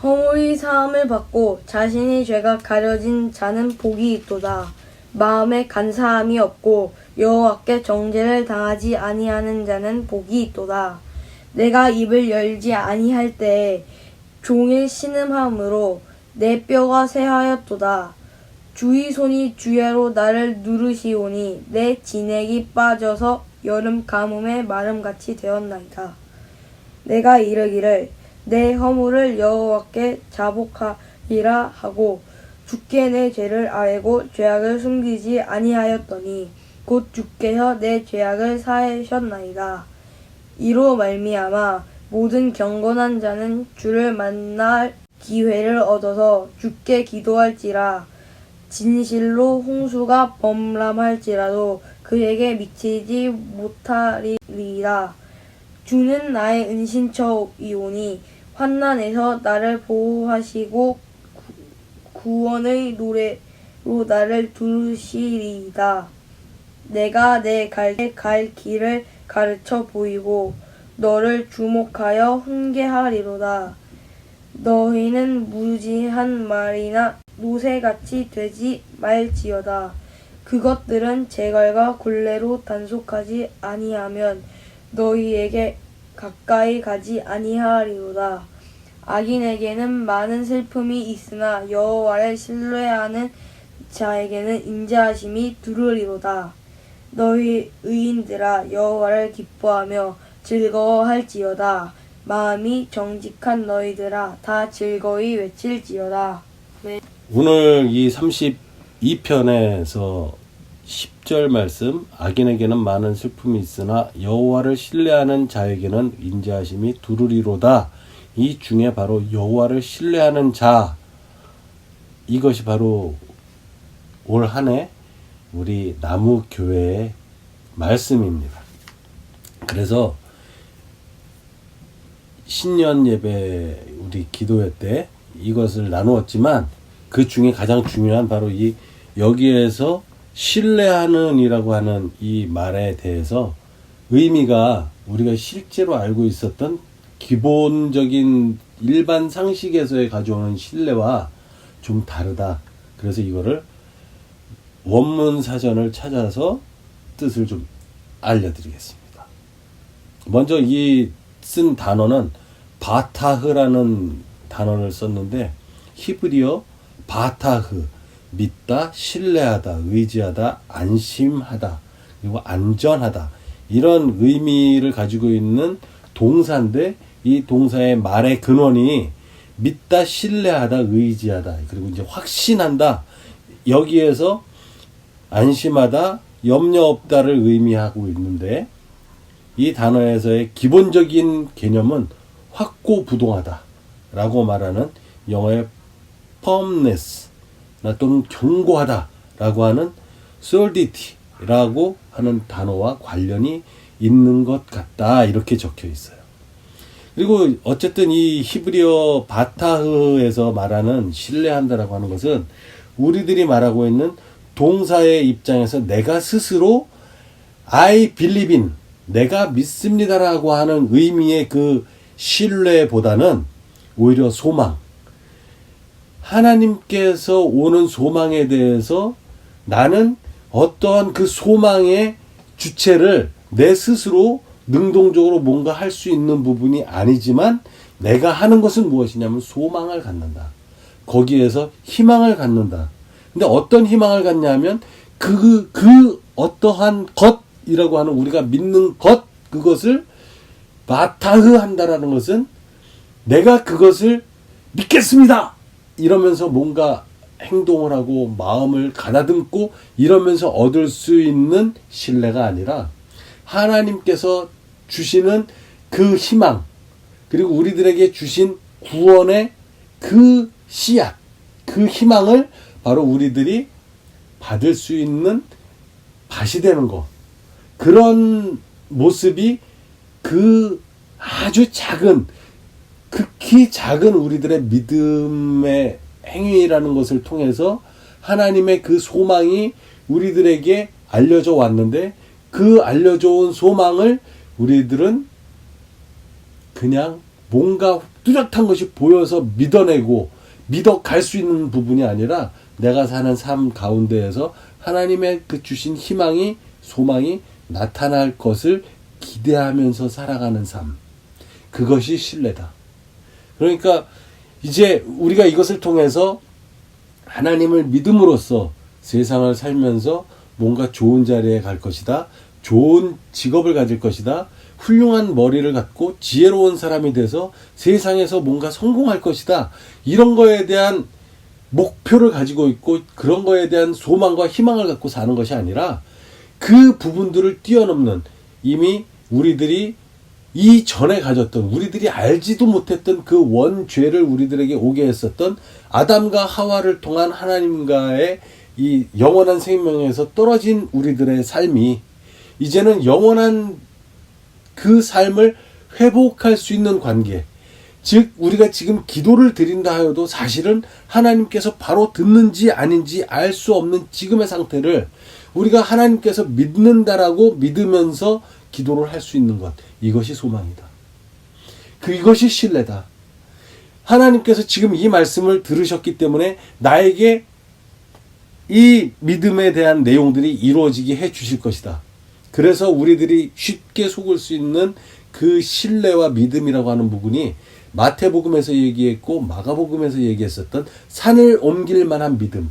허물이 사함을 받고 자신의 죄가 가려진 자는 복이 있도다. 마음에 간사함이 없고 여호와께 정죄를 당하지 아니하는 자는 복이 있도다. 내가 입을 열지 아니할 때에 종일 신음함으로 내 뼈가 쇠하였도다. 주의 손이 주야로 나를 누르시오니 내 진액이 빠져서 여름 가뭄에 마름같이 되었나이다. 내가 이르기를 내 허물을 여호와께 자복하리라 하고 주께 내 죄를 아뢰고 죄악을 숨기지 아니하였더니 곧 주께서 내 죄악을 사하셨나이다. 이로 말미암아 모든 경건한 자는 주를 만날 기회를 얻어서 주께 기도할지라. 진실로 홍수가 범람할지라도 그에게 미치지 못하리라. 주는 나의 은신처이오니 환난에서 나를 보호하시고 구원의 노래로 나를 두시리이다. 내가 내 갈 길을 가르쳐 보이고 너를 주목하여 훈계하리로다. 너희는 무지한 말이나 노새같이 되지 말지어다. 그것들은 재갈과 굴레로 단속하지 아니하면 너희에게 가까이 가지 아니하리로다. 악인에게는 많은 슬픔이 있으나 여호와를 신뢰하는 자에게는 인자하심이 두루리로다. 너희 의인들아 여호와를 기뻐하며 즐거워할지어다. 마음이 정직한 너희들아 다 즐거이 외칠지어다. 오늘 이 32편에서 10절 말씀, 악인에게는 많은 슬픔이 있으나 여호와를 신뢰하는 자에게는 인자하심이 두루리로다. 이 중에 바로 여호와를 신뢰하는 자, 이것이 바로 올 한 해 우리 나무교회의 말씀입니다. 그래서 신년 예배 우리 기도회 때 이것을 나누었지만 그 중에 가장 중요한 바로 이 여기에서 신뢰하는 이라고 하는 이 말에 대해서 의미가 우리가 실제로 알고 있었던 기본적인 일반 상식에서의 가져오는 신뢰와 좀 다르다. 그래서 이거를 원문 사전을 찾아서 뜻을 좀 알려드리겠습니다. 먼저 이 쓴 단어는 바타흐라는 단어를 썼는데 히브리어 바타흐, 믿다, 신뢰하다, 의지하다, 안심하다, 그리고 안전하다, 이런 의미를 가지고 있는 동사인데 이 동사의 말의 근원이 믿다, 신뢰하다, 의지하다, 그리고 이제 확신한다, 여기에서 안심하다, 염려 없다를 의미하고 있는데 이 단어에서의 기본적인 개념은 확고부동하다 라고 말하는 영어의 firmness 또는 견고하다 라고 하는 solidity라고 하는 단어와 관련이 있는 것 같다, 이렇게 적혀 있어요. 그리고 어쨌든 이 히브리어 바타흐에서 말하는 신뢰한다라고 하는 것은 우리들이 말하고 있는 동사의 입장에서 내가 스스로 I believe in, 내가 믿습니다라고 하는 의미의 그 신뢰보다는 오히려 소망, 하나님께서 오는 소망에 대해서 나는 어떠한 그 소망의 주체를 내 스스로 능동적으로 뭔가 할 수 있는 부분이 아니지만 내가 하는 것은 무엇이냐면 소망을 갖는다. 거기에서 희망을 갖는다. 근데 어떤 희망을 갖냐면 그 어떠한 것이라고 하는 우리가 믿는 것, 그것을 바타흐 한다라는 것은 내가 그것을 믿겠습니다 이러면서 뭔가 행동을 하고 마음을 가다듬고 이러면서 얻을 수 있는 신뢰가 아니라 하나님께서 주시는 그 희망, 그리고 우리들에게 주신 구원의 그 씨앗, 그 희망을 바로 우리들이 받을 수 있는 밭이 되는 것, 그런 모습이 그 아주 작은, 극히 작은 우리들의 믿음의 행위라는 것을 통해서 하나님의 그 소망이 우리들에게 알려져 왔는데 그 알려져 온 소망을 우리들은 그냥 뭔가 뚜렷한 것이 보여서 믿어내고 믿어갈 수 있는 부분이 아니라 내가 사는 삶 가운데에서 하나님의 그 주신 희망이, 소망이 나타날 것을 기대하면서 살아가는 삶. 그것이 신뢰다. 그러니까 이제 우리가 이것을 통해서 하나님을 믿음으로써 세상을 살면서 뭔가 좋은 자리에 갈 것이다. 좋은 직업을 가질 것이다. 훌륭한 머리를 갖고 지혜로운 사람이 돼서 세상에서 뭔가 성공할 것이다. 이런 거에 대한 목표를 가지고 있고 그런 거에 대한 소망과 희망을 갖고 사는 것이 아니라 그 부분들을 뛰어넘는 이미 우리들이 이전에 가졌던, 우리들이 알지도 못했던 그 원죄를 우리들에게 오게 했었던 아담과 하와를 통한 하나님과의 이 영원한 생명에서 떨어진 우리들의 삶이 이제는 영원한 그 삶을 회복할 수 있는 관계, 즉 우리가 지금 기도를 드린다 하여도 사실은 하나님께서 바로 듣는지 아닌지 알 수 없는 지금의 상태를 우리가 하나님께서 믿는다라고 믿으면서 기도를 할 수 있는 것, 이것이 소망이다. 이것이 신뢰다. 하나님께서 지금 이 말씀을 들으셨기 때문에 나에게 이 믿음에 대한 내용들이 이루어지게 해 주실 것이다. 그래서 우리들이 쉽게 속을 수 있는 그 신뢰와 믿음이라고 하는 부분이 마태복음에서 얘기했고 마가복음에서 얘기했었던 산을 옮길 만한 믿음,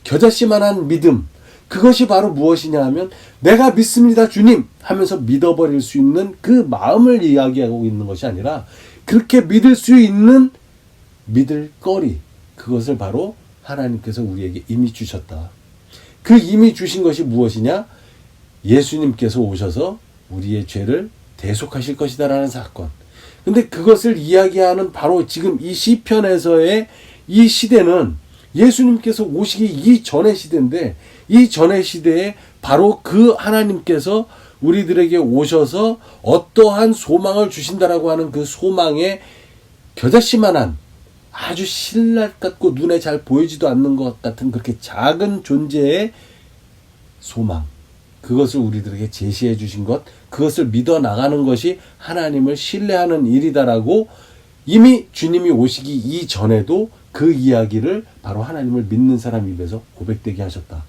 겨자씨 만한 믿음, 그것이 바로 무엇이냐 하면 내가 믿습니다 주님 하면서 믿어버릴 수 있는 그 마음을 이야기하고 있는 것이 아니라 그렇게 믿을 수 있는 믿을 거리, 그것을 바로 하나님께서 우리에게 이미 주셨다. 그 이미 주신 것이 무엇이냐? 예수님께서 오셔서 우리의 죄를 대속하실 것이다 라는 사건. 근데 그것을 이야기하는 바로 지금 이 시편에서의 이 시대는 예수님께서 오시기 이전의 시대인데, 이 전의 시대에 바로 그 하나님께서 우리들에게 오셔서 어떠한 소망을 주신다라고 하는 그 소망의 겨자씨만한 아주 신랄 같고 눈에 잘 보이지도 않는 것 같은 그렇게 작은 존재의 소망, 그것을 우리들에게 제시해 주신 것, 그것을 믿어 나가는 것이 하나님을 신뢰하는 일이다라고 이미 주님이 오시기 이전에도 그 이야기를 바로 하나님을 믿는 사람 입에서 고백되게 하셨다.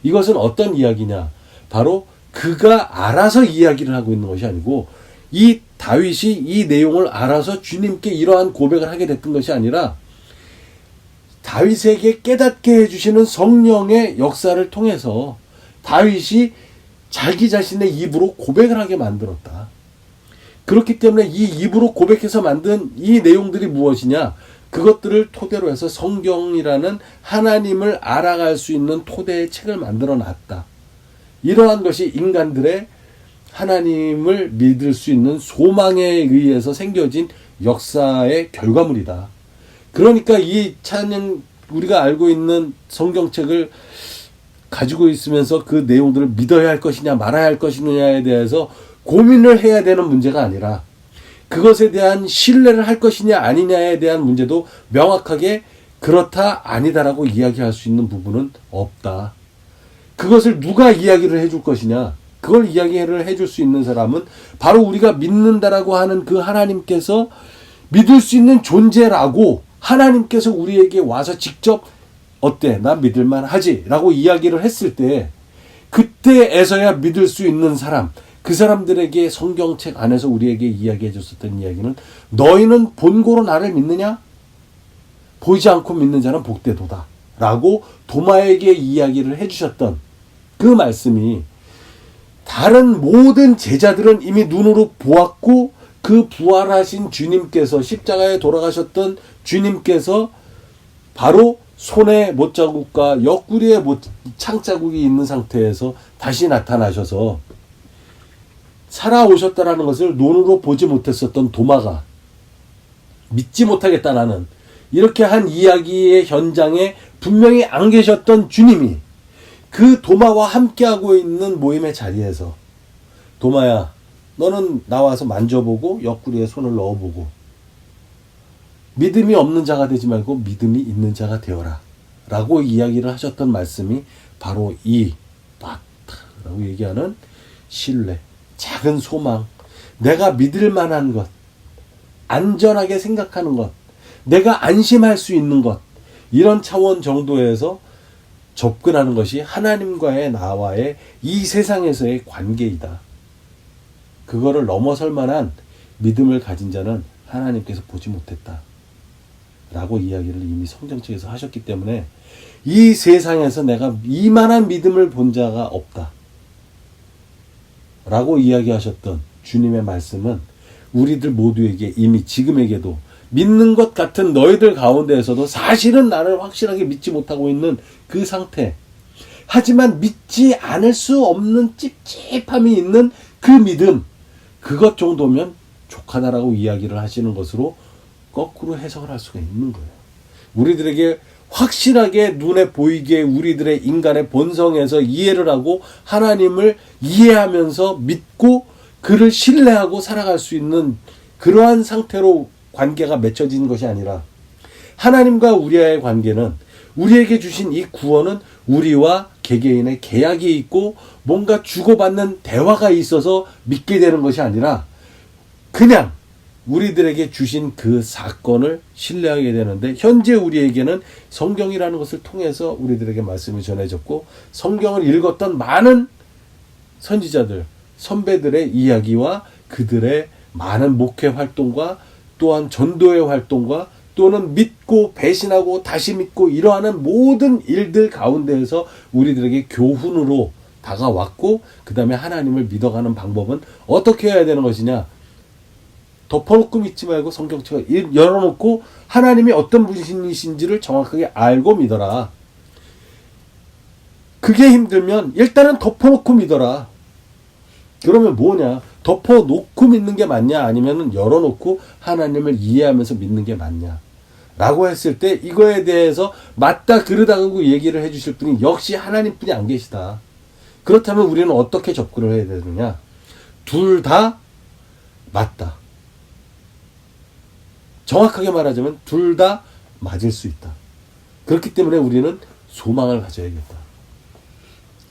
이것은 어떤 이야기냐? 바로 그가 알아서 이야기를 하고 있는 것이 아니고 이 다윗이 이 내용을 알아서 주님께 이러한 고백을 하게 됐던 것이 아니라 다윗에게 깨닫게 해주시는 성령의 역사를 통해서 다윗이 자기 자신의 입으로 고백을 하게 만들었다. 그렇기 때문에 이 입으로 고백해서 만든 이 내용들이 무엇이냐? 그것들을 토대로 해서 성경이라는 하나님을 알아갈 수 있는 토대의 책을 만들어 놨다. 이러한 것이 인간들의 하나님을 믿을 수 있는 소망에 의해서 생겨진 역사의 결과물이다. 그러니까 이 찬양, 우리가 알고 있는 성경책을 가지고 있으면서 그 내용들을 믿어야 할 것이냐 말아야 할 것이냐에 대해서 고민을 해야 되는 문제가 아니라 그것에 대한 신뢰를 할 것이냐 아니냐에 대한 문제도 명확하게 그렇다 아니다라고 이야기할 수 있는 부분은 없다. 그것을 누가 이야기를 해줄 것이냐, 그걸 이야기를 해줄 수 있는 사람은 바로 우리가 믿는다라고 하는 그 하나님께서 믿을 수 있는 존재라고 하나님께서 우리에게 와서 직접 어때? 나 믿을만 하지? 라고 이야기를 했을 때 그때에서야 믿을 수 있는 사람, 그 사람들에게 성경책 안에서 우리에게 이야기해 줬었던 이야기는 너희는 본고로 나를 믿느냐? 보이지 않고 믿는 자는 복되도다 라고 도마에게 이야기를 해주셨던 그 말씀이 다른 모든 제자들은 이미 눈으로 보았고 그 부활하신 주님께서 십자가에 돌아가셨던 주님께서 바로 손에 못자국과 옆구리에 창자국이 있는 상태에서 다시 나타나셔서 살아오셨다라는 것을 눈으로 보지 못했었던 도마가 믿지 못하겠다 나는 이렇게 한 이야기의 현장에 분명히 안 계셨던 주님이 그 도마와 함께하고 있는 모임의 자리에서 도마야 너는 나와서 만져보고 옆구리에 손을 넣어보고 믿음이 없는 자가 되지 말고 믿음이 있는 자가 되어라 라고 이야기를 하셨던 말씀이 바로 이 바타라고 얘기하는 신뢰, 작은 소망, 내가 믿을 만한 것, 안전하게 생각하는 것, 내가 안심할 수 있는 것, 이런 차원 정도에서 접근하는 것이 하나님과의 나와의 이 세상에서의 관계이다. 그거를 넘어설 만한 믿음을 가진 자는 하나님께서 보지 못했다. 라고 이야기를 이미 성경책에서 하셨기 때문에 이 세상에서 내가 이만한 믿음을 본 자가 없다. 라고 이야기하셨던 주님의 말씀은 우리들 모두에게 이미 지금에게도 믿는 것 같은 너희들 가운데에서도 사실은 나를 확실하게 믿지 못하고 있는 그 상태, 하지만 믿지 않을 수 없는 찝찝함이 있는 그 믿음, 그것 정도면 족하다라고 이야기를 하시는 것으로 거꾸로 해석을 할 수가 있는 거예요. 우리들에게 확실하게 눈에 보이게 우리들의 인간의 본성에서 이해를 하고 하나님을 이해하면서 믿고 그를 신뢰하고 살아갈 수 있는 그러한 상태로 관계가 맺혀진 것이 아니라, 하나님과 우리와의 관계는, 우리에게 주신 이 구원은 우리와 개개인의 계약이 있고 뭔가 주고받는 대화가 있어서 믿게 되는 것이 아니라 그냥 우리들에게 주신 그 사건을 신뢰하게 되는데, 현재 우리에게는 성경이라는 것을 통해서 우리들에게 말씀이 전해졌고 성경을 읽었던 많은 선지자들, 선배들의 이야기와 그들의 많은 목회 활동과 또한 전도의 활동과 또는 믿고 배신하고 다시 믿고 이러하는 모든 일들 가운데에서 우리들에게 교훈으로 다가왔고, 그 다음에 하나님을 믿어가는 방법은 어떻게 해야 되는 것이냐, 덮어놓고 믿지 말고 성경책을 열어놓고 하나님이 어떤 분이신지를 정확하게 알고 믿어라. 그게 힘들면 일단은 덮어놓고 믿어라. 그러면 뭐냐, 덮어놓고 믿는 게 맞냐, 아니면 열어놓고 하나님을 이해하면서 믿는 게 맞냐 라고 했을 때 이거에 대해서 맞다 그르다고 얘기를 해주실 분이 역시 하나님뿐이 안 계시다. 그렇다면 우리는 어떻게 접근을 해야 되느냐, 둘 다 맞다. 정확하게 말하자면 둘 다 맞을 수 있다. 그렇기 때문에 우리는 소망을 가져야겠다.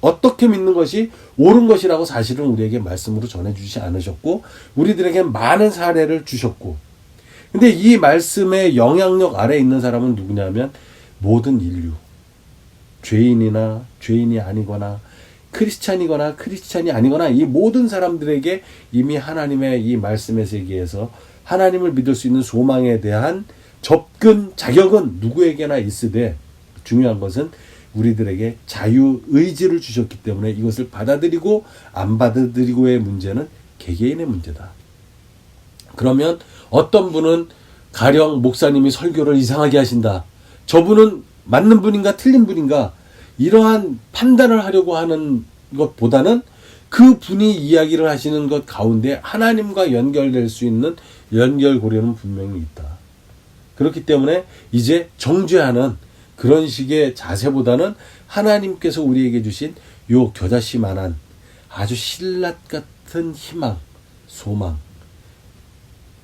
어떻게 믿는 것이 옳은 것이라고 사실은 우리에게 말씀으로 전해주지 않으셨고 우리들에게 많은 사례를 주셨고, 근데 이 말씀의 영향력 아래에 있는 사람은 누구냐면 모든 인류, 죄인이나 죄인이 아니거나 크리스찬이거나 크리스찬이 아니거나 이 모든 사람들에게 이미 하나님의 이 말씀의 세계에서 하나님을 믿을 수 있는 소망에 대한 접근 자격은 누구에게나 있으되, 중요한 것은 우리들에게 자유의지를 주셨기 때문에 이것을 받아들이고 안 받아들이고의 문제는 개개인의 문제다. 그러면 어떤 분은 가령 목사님이 설교를 이상하게 하신다, 저분은 맞는 분인가 틀린 분인가, 이러한 판단을 하려고 하는 것보다는 그 분이 이야기를 하시는 것 가운데 하나님과 연결될 수 있는 연결고리는 분명히 있다. 그렇기 때문에 이제 정죄하는 그런 식의 자세보다는 하나님께서 우리에게 주신 요 겨자씨만한 아주 신라 같은 희망, 소망,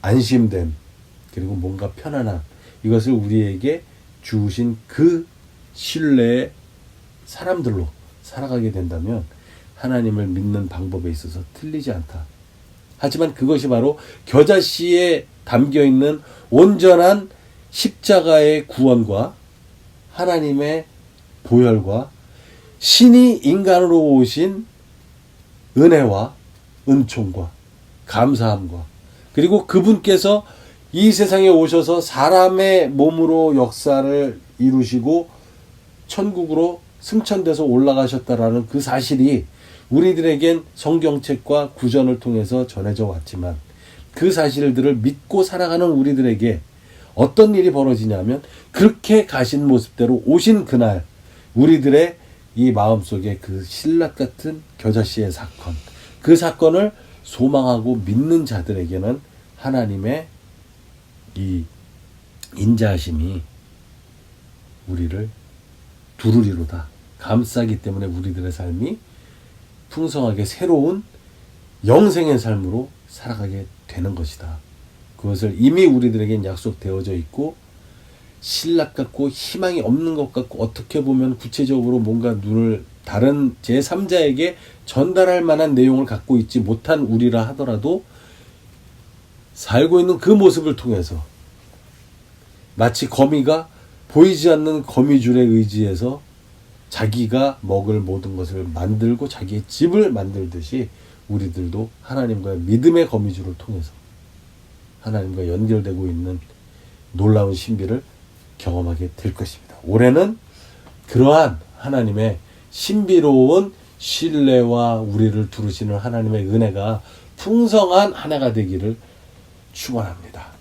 안심됨, 그리고 뭔가 편안함, 이것을 우리에게 주신 그 신뢰의 사람들로 살아가게 된다면 하나님을 믿는 방법에 있어서 틀리지 않다. 하지만 그것이 바로 겨자씨에 담겨있는 온전한 십자가의 구원과 하나님의 보혈과 신이 인간으로 오신 은혜와 은총과 감사함과, 그리고 그분께서 이 세상에 오셔서 사람의 몸으로 역사를 이루시고 천국으로 승천돼서 올라가셨다라는 그 사실이 우리들에겐 성경책과 구전을 통해서 전해져 왔지만, 그 사실들을 믿고 살아가는 우리들에게 어떤 일이 벌어지냐면, 그렇게 가신 모습대로 오신 그날 우리들의 이 마음속에 그 신락 같은 겨자씨의 사건, 그 사건을 소망하고 믿는 자들에게는 하나님의 이 인자하심이 우리를 두루리로다 감싸기 때문에 우리들의 삶이 풍성하게 새로운 영생의 삶으로 살아가게 되는 것이다. 그것을 이미 우리들에겐 약속되어져 있고, 신락 같고 희망이 없는 것 같고 어떻게 보면 구체적으로 뭔가 눈을 다른 제3자에게 전달할 만한 내용을 갖고 있지 못한 우리라 하더라도 살고 있는 그 모습을 통해서 마치 거미가 보이지 않는 거미줄에 의지해서 자기가 먹을 모든 것을 만들고 자기의 집을 만들듯이 우리들도 하나님과의 믿음의 거미줄을 통해서 하나님과 연결되고 있는 놀라운 신비를 경험하게 될 것입니다. 올해는 그러한 하나님의 신비로운 신뢰와 우리를 두르시는 하나님의 은혜가 풍성한 한 해가 되기를 축원합니다.